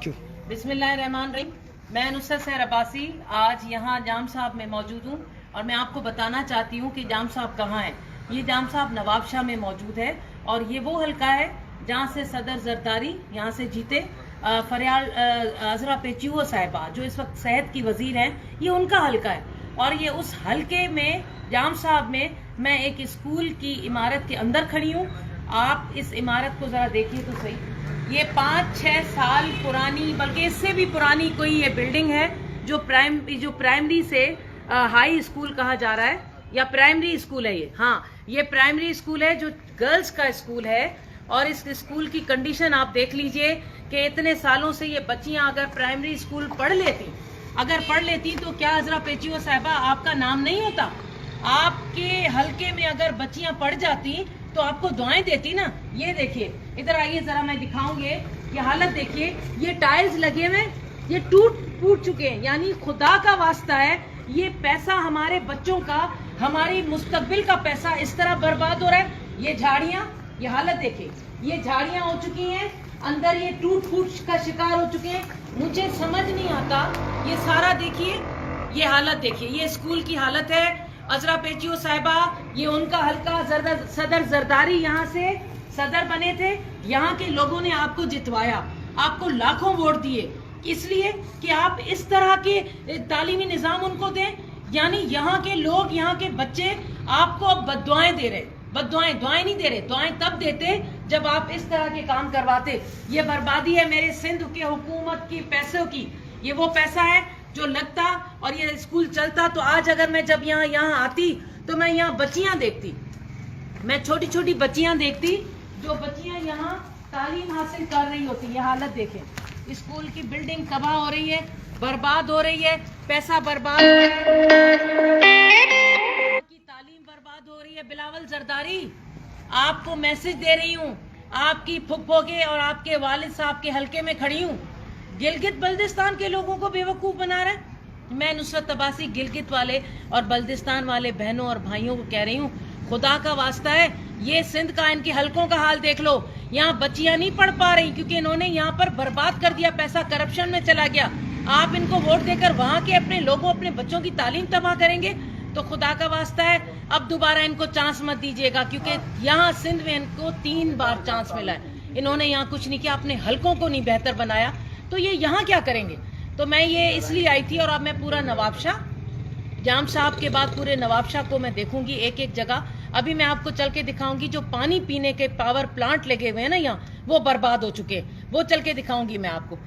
बिस्मिल्लाहिर्रहमानिर्रहीम। मैं नुसरत सहर अब्बासी आज यहाँ जाम साहब में मौजूद हूँ और मैं आपको बताना चाहती हूँ कि जाम साहब कहाँ हैं। ये जाम साहब नवाब शाह में मौजूद है और ये वो हल्का है जहाँ से सदर जरदारी यहाँ से जीते। फरियाल अजरा पेचुओ साहिबा जो इस वक्त सेहत की वजीर हैं, ये उनका हल्का है और ये उस हल्के में जाम साहब में मैं एक स्कूल की इमारत के अंदर खड़ी हूँ। आप इस इमारत को जरा देखिए तो सही, ये 5-6 साल पुरानी बल्कि इससे भी पुरानी कोई ये बिल्डिंग है जो प्राइमरी से हाई स्कूल कहा जा रहा है या प्राइमरी स्कूल है। ये प्राइमरी स्कूल है जो गर्ल्स का स्कूल है और इस स्कूल की कंडीशन आप देख लीजिए कि इतने सालों से ये बच्चियां अगर प्राइमरी स्कूल पढ़ लेती तो क्या अजरा पेचियो साहिबा आपका नाम नहीं होता? आपके हलके में अगर बच्चियां पढ़ जाती तो आपको दुआएं देती ना। ये देखिए, इधर आइए जरा, मैं दिखाऊंगे ये हालत देखिए। ये टाइल्स लगे हुए ये टूट चुके हैं, यानी खुदा का वास्ता है ये पैसा हमारे बच्चों का, हमारी मुस्तकबिल का पैसा इस तरह बर्बाद हो रहा है। ये झाड़ियां, ये हालत देखिए, ये झाड़ियां हो चुकी हैं, अंदर ये टूट फूट का शिकार हो चुके हैं। मुझे समझ नहीं आता, ये सारा देखिए, ये हालत देखिए, ये स्कूल की हालत है। अजरा पेचियो साहिबा, ये उनका हल्का सदर जरदारी यहाँ से सदर बने थे। यहाँ के लोगों ने आपको जितवाया, आपको लाखों वोट दिए इसलिए कि आप इस तरह के तालीमी निज़ाम उनको दें। यानी यहाँ के लोग, यहाँ के बच्चे आपको अब बद्दुआएं दे रहे, दुआएं नहीं दे रहे। दुआएं तब देते जब आप इस तरह के काम करवाते। ये बर्बादी है मेरे सिंध के हुकूमत की पैसों की। ये वो पैसा है जो लगता और ये स्कूल चलता तो आज अगर मैं जब यहाँ आती तो मैं यहाँ बच्चियां देखती, मैं छोटी छोटी बच्चियां देखती जो बच्चियां यहाँ तालीम हासिल कर रही होती। ये हालत देखें, स्कूल की बिल्डिंग तबाह हो रही है, बर्बाद हो रही है, पैसा बर्बाद हो रहा है, की तालीम बर्बाद हो रही है। बिलावल जरदारी, आपको मैसेज दे रही हूँ, आपकी फुप्पो के और आपके वालिद साहब के हलके में खड़ी हूँ। गिलगित बल्दिस्तान के लोगों को बेवकूफ बना रहा है। मैं नुसरत अब्बासी गिलगित वाले और बल्दिस्तान वाले बहनों और भाइयों को कह रही हूँ, खुदा का वास्ता है ये सिंध का, इनके हलकों का हाल देख लो। यहाँ बच्चियां नहीं पढ़ पा रही क्योंकि इन्होंने यहाँ पर बर्बाद कर दिया, पैसा करप्शन में चला गया। आप इनको वोट देकर वहां के अपने लोगों, अपने बच्चों की तालीम तबाह करेंगे तो खुदा का वास्ता है अब दोबारा इनको चांस मत दीजिएगा, क्योंकि यहाँ सिंध में इनको 3 बार चांस मिला है। इन्होंने यहाँ कुछ नहीं किया, अपने हलकों को नहीं बेहतर बनाया, तो ये यहाँ क्या करेंगे? तो मैं ये इसलिए आई थी और अब मैं पूरा नवाबशाह, जाम साहब के बाद पूरे नवाबशाह को मैं देखूंगी एक एक जगह। अभी मैं आपको चल के दिखाऊंगी जो पानी पीने के पावर प्लांट लगे हुए हैं ना यहाँ, वो बर्बाद हो चुके हैं, वो चल के दिखाऊंगी मैं आपको।